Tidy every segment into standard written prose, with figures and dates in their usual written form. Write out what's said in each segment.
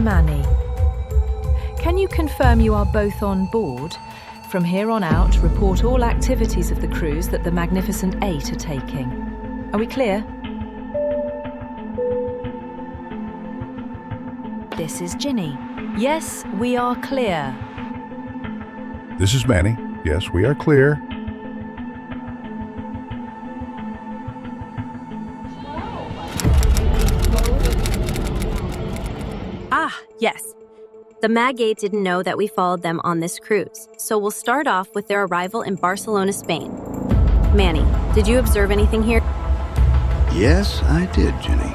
Manny. Can you confirm you are both on board? From here on out, report all activities of the cruise that the Magnificent Eight are taking. Are we clear? This is Ginny. Yes, we are clear. This is Manny. Yes, we are clear. Yes. The Mag 8 didn't know that we followed them on this cruise, so we'll start off with their arrival in Barcelona, Spain. Manny, did you observe anything here? Yes, I did, Ginny.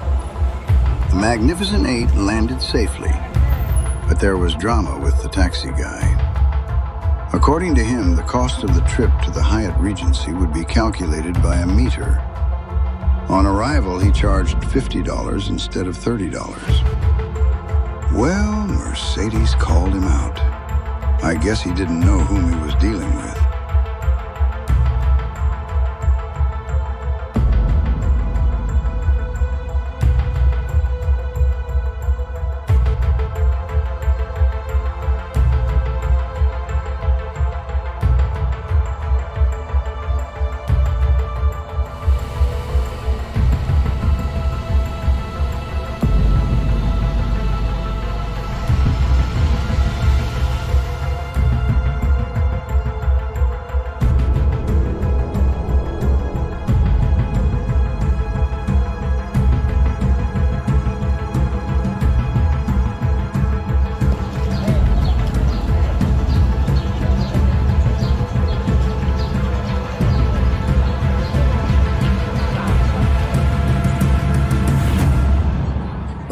The Magnificent Eight landed safely, but there was drama with the taxi guy. According to him, the cost of the trip to the Hyatt Regency would be calculated by a meter. On arrival, he charged $50 instead of $30. Well, Mercedes called him out. I guess he didn't know whom he was dealing with.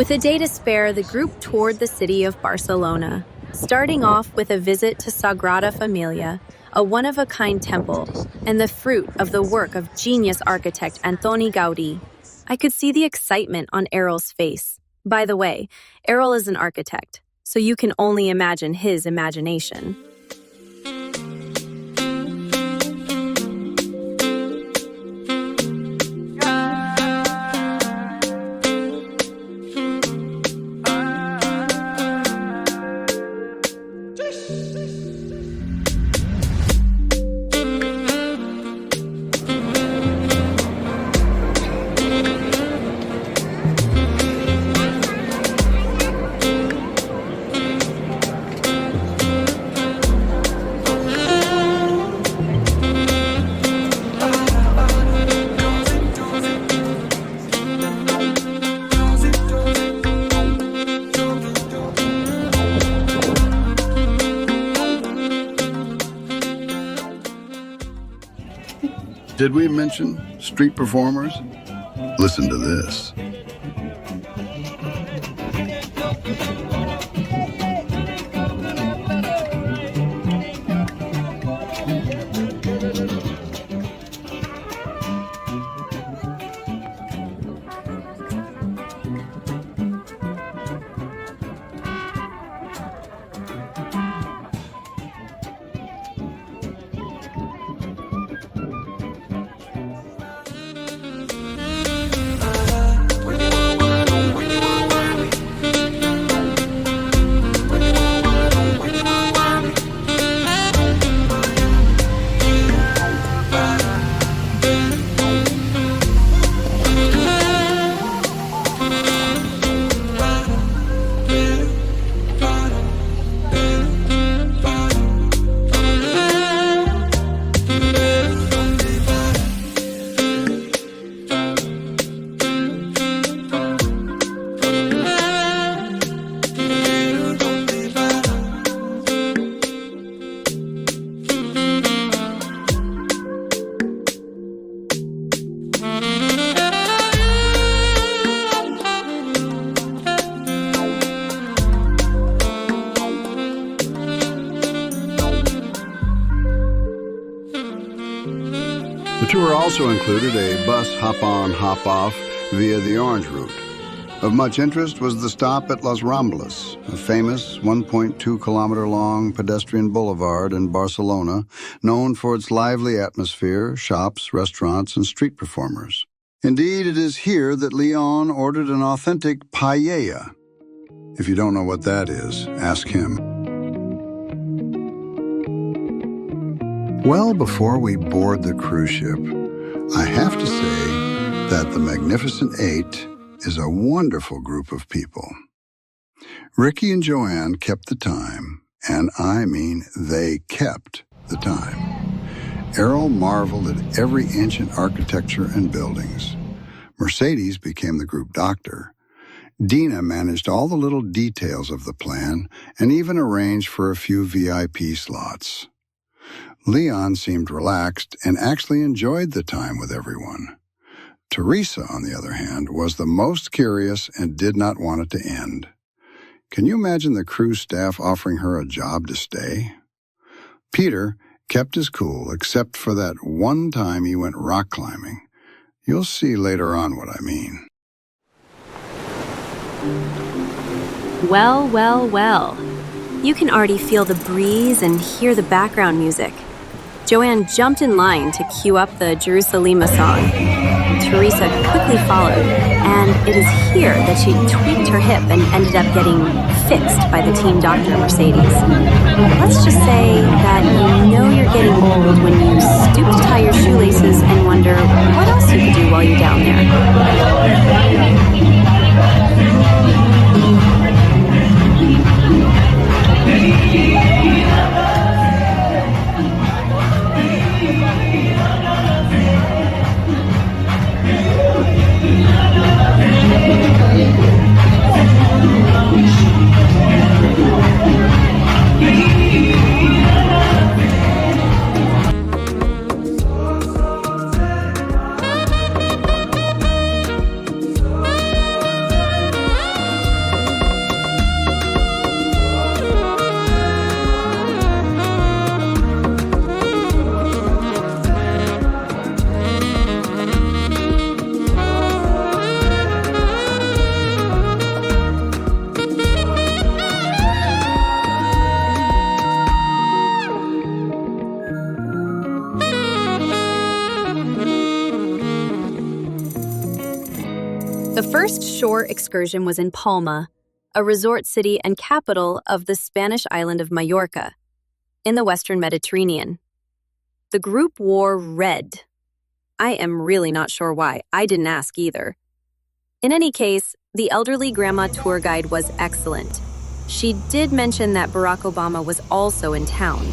With a day to spare, the group toured the city of Barcelona, starting off with a visit to Sagrada Familia, a one-of-a-kind temple, and the fruit of the work of genius architect Antoni Gaudí. I could see the excitement on Errol's face. By the way, Errol is an architect, so you can only imagine his imagination. Did we mention street performers? Listen to this. The tour also included a bus hop-on, hop-off via the Orange route. Of much interest was the stop at Las Ramblas, a famous 1.2-kilometer-long pedestrian boulevard in Barcelona, known for its lively atmosphere, shops, restaurants, and street performers. Indeed, it is here that Leon ordered an authentic paella, If you don't know what that is, ask him. Well, before we board the cruise ship, I have to say that the Magnificent Eight is a wonderful group of people. Ricky and Joanne kept the time, and I mean they kept the time. Errol marveled at every ancient architecture and buildings. Mercedes became the group doctor. Dina managed all the little details of the plan and even arranged for a few VIP slots. Leon seemed relaxed and actually enjoyed the time with everyone. Teresa, on the other hand, was the most curious and did not want it to end. Can you imagine the cruise staff offering her a job to stay? Peter kept his cool except for that one time he went rock climbing. You'll see later on what I mean. Well, well, well. You can already feel the breeze and hear the background music. Joanne jumped in line to cue up the Jerusalem song. Teresa quickly followed, and it is here that she tweaked her hip and ended up getting fixed by the team doctor, Mercedes. Let's just say that you know you're getting old when you stoop to tie your shoelaces and wonder what else you could do while you're down there. The first shore excursion was in Palma, a resort city and capital of the Spanish island of Majorca, in the Western Mediterranean. The group wore red. I am really not sure why. I didn't ask either. In any case, the elderly grandma tour guide was excellent. She did mention that Barack Obama was also in town.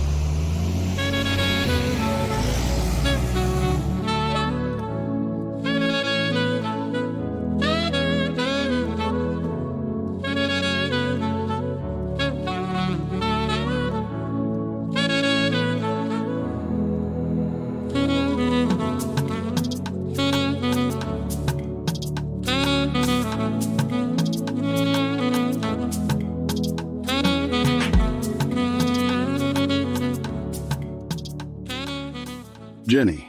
Jenny,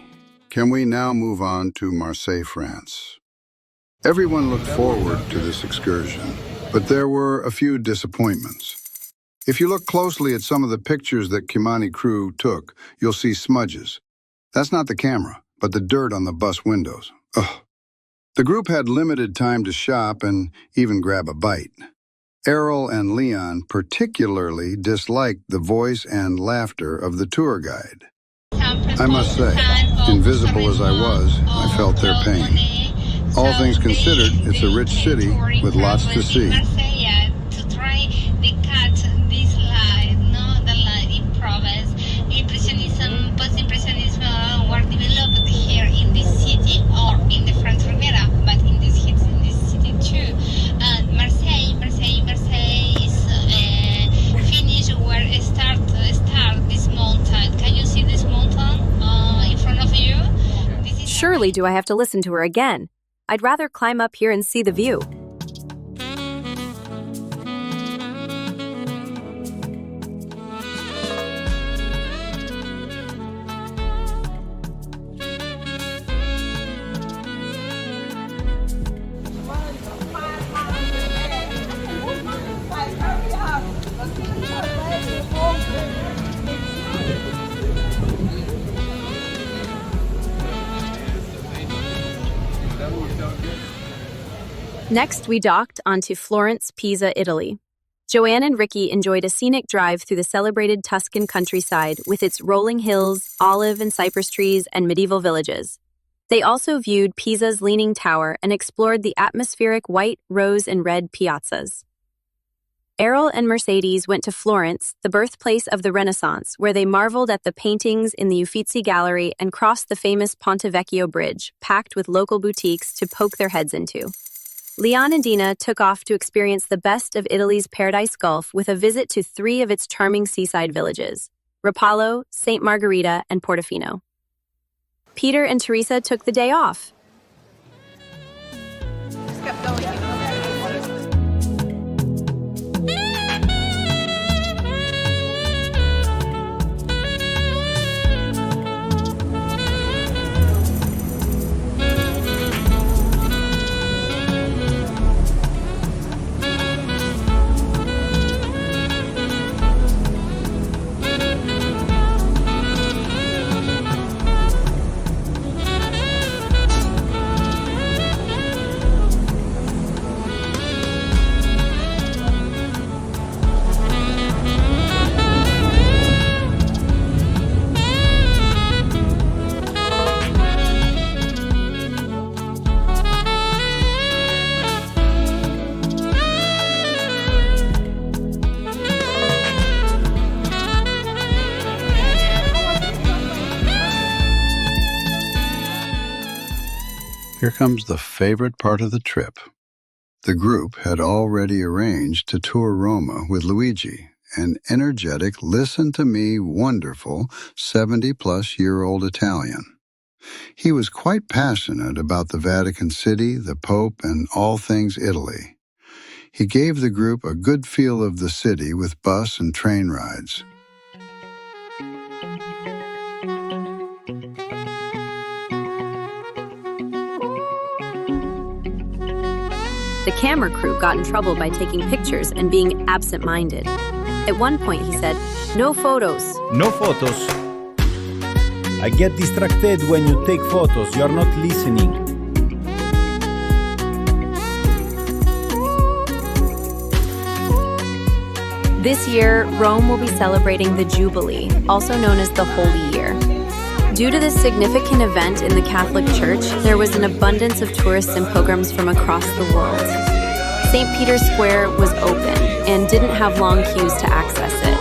can we now move on to Marseille, France? Everyone looked forward to this excursion, but there were a few disappointments. If you look closely at some of the pictures that Kimani crew took, you'll see smudges. That's not the camera, but the dirt on the bus windows. Ugh. The group had limited time to shop and even grab a bite. Errol and Leon particularly disliked the voice and laughter of the tour guide. I must say, invisible as I was, I felt their pain. All things considered, it's a rich city with lots to see. Impressionism, post-impressionism were developed here in this city or in the French Riviera, but in this city too. And Marseille is finished where it start this mountain. Can you see this mountain in front of you? Surely do I have to listen to her again? I'd rather climb up here and see the view. Next, we docked onto Florence, Pisa, Italy. Joanne and Ricky enjoyed a scenic drive through the celebrated Tuscan countryside with its rolling hills, olive and cypress trees, and medieval villages. They also viewed Pisa's Leaning Tower and explored the atmospheric white, rose, and red piazzas. Errol and Mercedes went to Florence, the birthplace of the Renaissance, where they marveled at the paintings in the Uffizi Gallery and crossed the famous Ponte Vecchio Bridge, packed with local boutiques to poke their heads into. Leon and Dina took off to experience the best of Italy's Paradise Gulf with a visit to 3 of its charming seaside villages, Rapallo, St. Margherita, and Portofino. Peter and Teresa took the day off. Here comes the favorite part of the trip. The group had already arranged to tour Roma with Luigi, an energetic, listen-to-me, wonderful 70-plus-year-old Italian. He was quite passionate about the Vatican City, the Pope, and all things Italy. He gave the group a good feel of the city with bus and train rides. The camera crew got in trouble by taking pictures and being absent-minded. At one point, he said, "No photos." No photos. I get distracted when you take photos. You're not listening. This year, Rome will be celebrating the Jubilee, also known as the Holy Year. Due to this significant event in the Catholic Church, there was an abundance of tourists and pilgrims from across the world. St. Peter's Square was open and didn't have long queues to access it.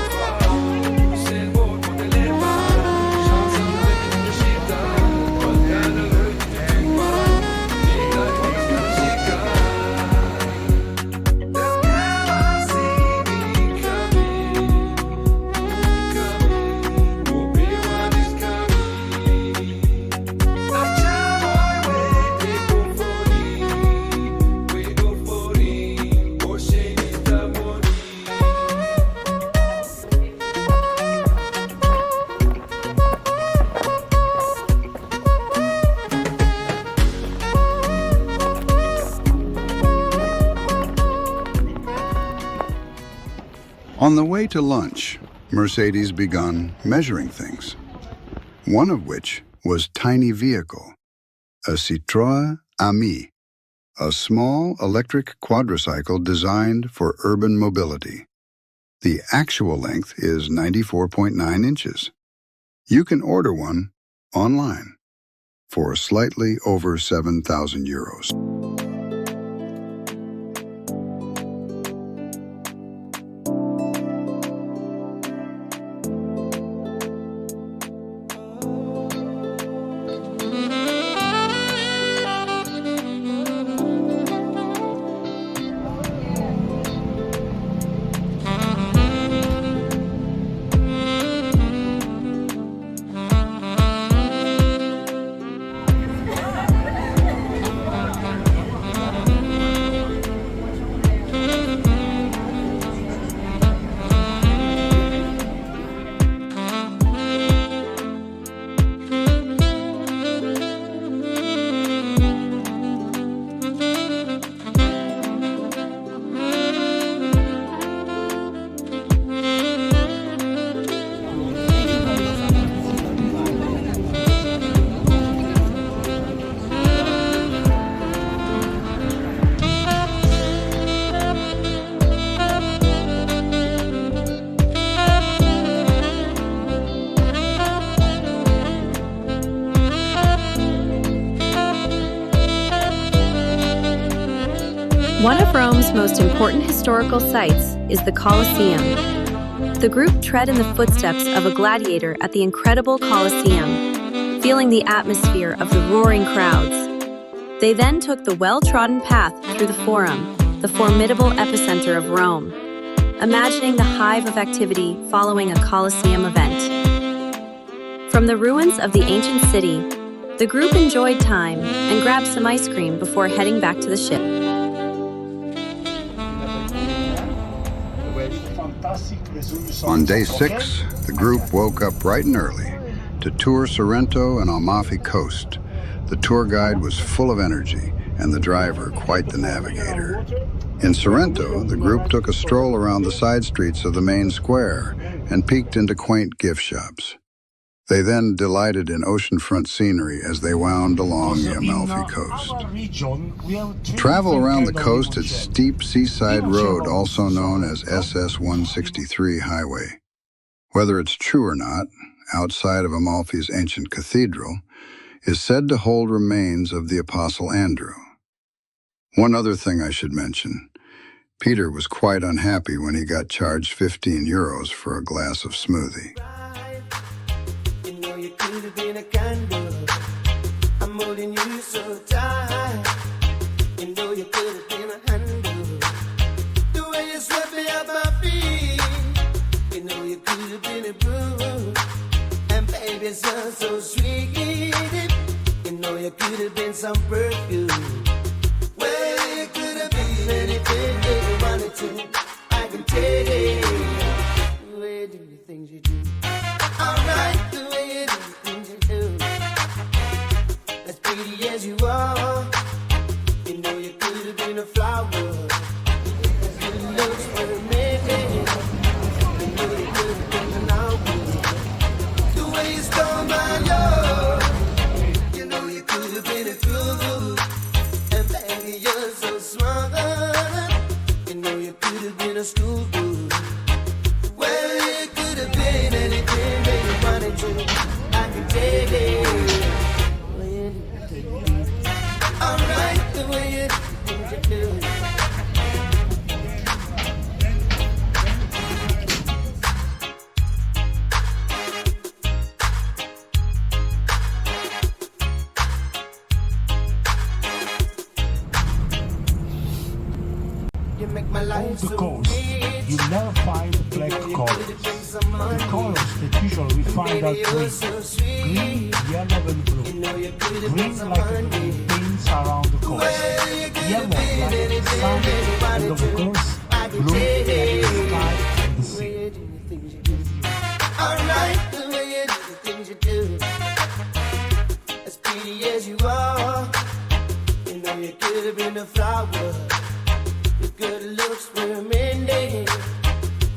On the way to lunch, Mercedes begun measuring things, one of which was tiny vehicle, a Citroën Ami, a small electric quadricycle designed for urban mobility. The actual length is 94.9 inches. You can order one online for slightly over 7,000 euros. One of Rome's most important historical sites is the Colosseum. The group tread in the footsteps of a gladiator at the incredible Colosseum, feeling the atmosphere of the roaring crowds. They then took the well-trodden path through the Forum, the formidable epicenter of Rome, imagining the hive of activity following a Colosseum event. From the ruins of the ancient city, the group enjoyed time and grabbed some ice cream before heading back to the ship. On day 6, the group woke up bright and early to tour Sorrento and Amalfi Coast. The tour guide was full of energy and the driver quite the navigator. In Sorrento, the group took a stroll around the side streets of the main square and peeked into quaint gift shops. They then delighted in oceanfront scenery as they wound along the Amalfi Coast. Travel around the coast is steep seaside road, also known as SS 163 Highway. Whether it's true or not, outside of Amalfi's ancient cathedral, is said to hold remains of the Apostle Andrew. One other thing I should mention. Peter was quite unhappy when he got charged 15 euros for a glass of smoothie. You could have been a candle. I'm holding you so tight. You know you could have been a handle. The way you swept me off my feet. You know you could have been a broom. And baby, so sweet. You know you could have been some perfume. Well, you could have been anything that you wanted to. I can tell you. The way you do the things you do. Alright, the way you do the things you do. As pretty as you are, you know you could have been a flower. As good looks were made, you know you could have been an hour. The way you stole my love, you know you could have been a fool. And baby, you're so smart. You know you could have been a schoolgirl. Well, you could have been anything that you wanted to. I can take it. Alright, the way you do things you do. You make my life On the so coast, rich. you never find black colors. The colors that usually we find are green, yellow and blue. Green like the paints around the coast. Yellow like the sun, and of course, blue like the sky and the sea. Alright, the way you do the things you do. As pretty as you are, you know you could have been a flower. Your good looks were mending.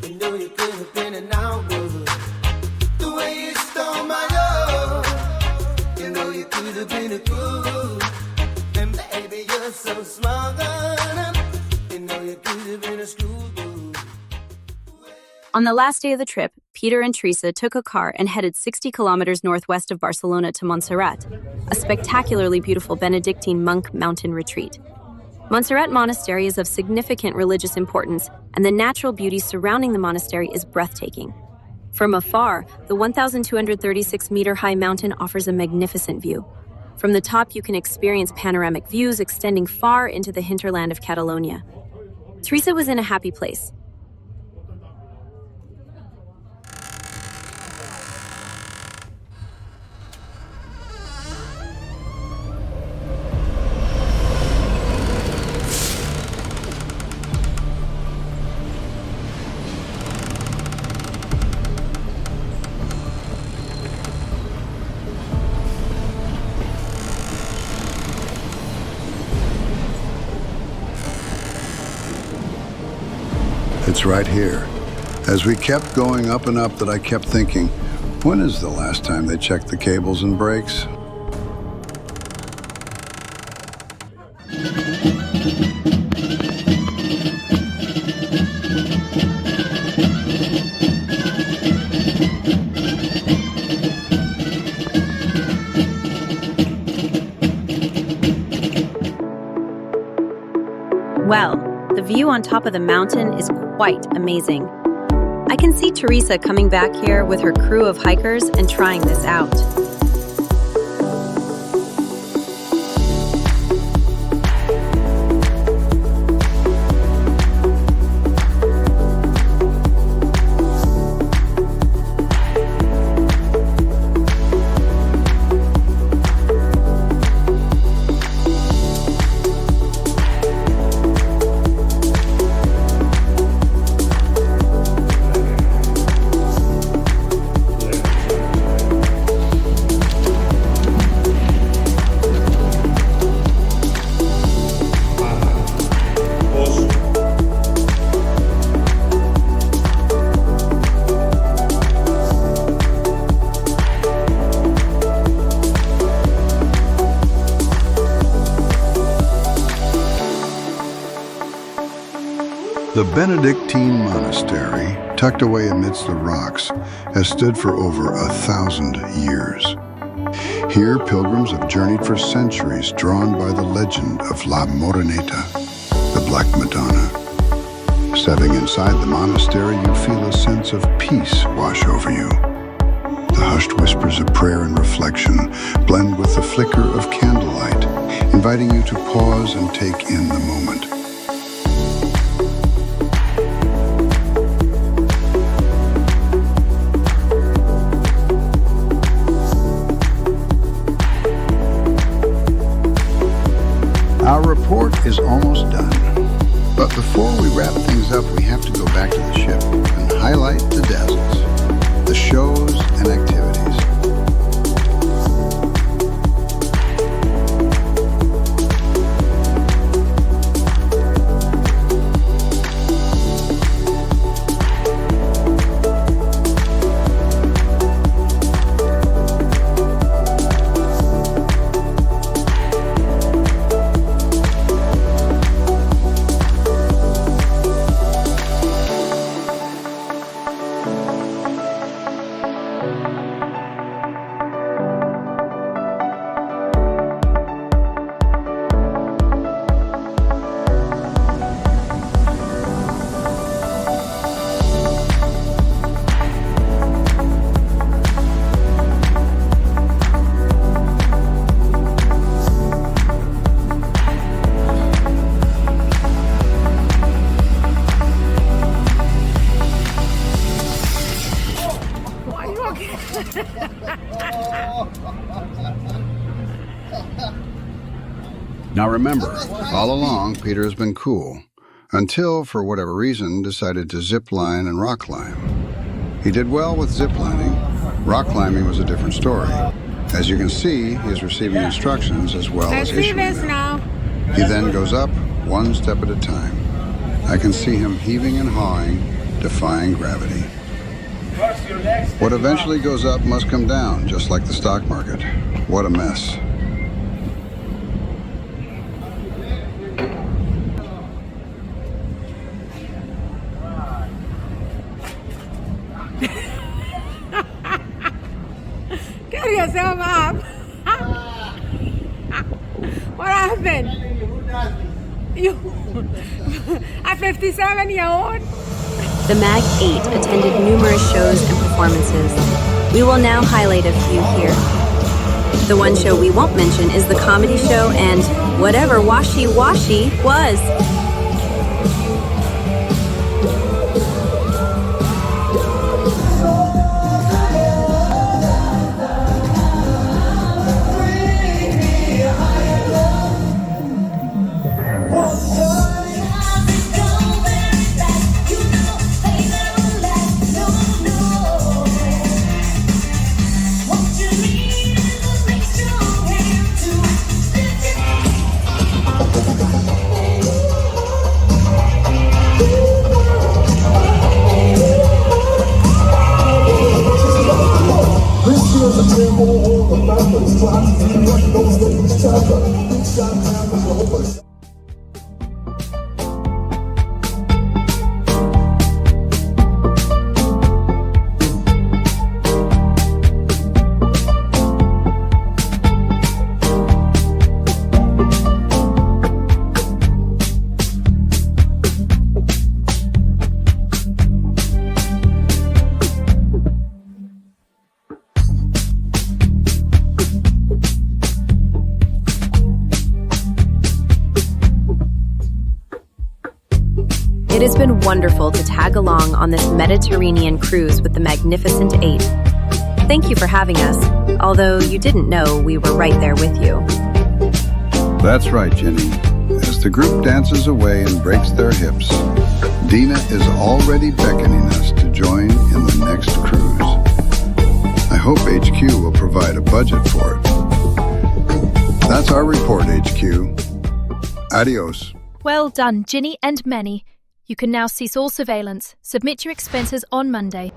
You know you could have been an hour. The way you stole my love, you know you could have been a fool. And baby, you're so smart. You know you could have been a schoolgirl. On the last day of the trip, Peter and Teresa took a car and headed 60 kilometers northwest of Barcelona to Montserrat, a spectacularly beautiful Benedictine monk mountain retreat. Montserrat Monastery is of significant religious importance, and the natural beauty surrounding the monastery is breathtaking. From afar, the 1,236-meter-high mountain offers a magnificent view. From the top, you can experience panoramic views extending far into the hinterland of Catalonia. Teresa was in a happy place. It's right here. As we kept going up and up that I kept thinking, when is the last time they checked the cables and brakes? Well, the view on top of the mountain is quite amazing. I can see Teresa coming back here with her crew of hikers and trying this out. The Benedictine monastery, tucked away amidst the rocks, has stood for over 1,000 years. Here, pilgrims have journeyed for centuries, drawn by the legend of La Moreneta, the Black Madonna. Stepping inside the monastery, you feel a sense of peace wash over you. The hushed whispers of prayer and reflection blend with the flicker of candlelight, inviting you to pause and take in the moment. Our report is almost done, but before we wrap things up, we have to go back to the ship and highlight the dazzles, the shows and activities. Now remember, all along, Peter has been cool, until, for whatever reason, decided to zip line and rock climb. He did well with zip lining. Rock climbing was a different story. As you can see, he is receiving instructions as well as issuing them. He then goes up, one step at a time. I can see him heaving and hawing, defying gravity. What eventually goes up must come down, just like the stock market. What a mess. Get yourself up. What happened? You a 57-year-old? The Mag 8 attended numerous shows and performances. We will now highlight a few here. The one show we won't mention is the comedy show and whatever washy-washy was. It has been wonderful to tag along on this Mediterranean cruise with the Magnificent Eight. Thank you for having us, although you didn't know we were right there with you. That's right, Jenny. As the group dances away and breaks their hips, Dina is already beckoning us to join in the next cruise. I hope HQ will provide a budget for it. That's our report, HQ. Adios. Well done, Ginny and Manny. You can now cease all surveillance. Submit your expenses on Monday.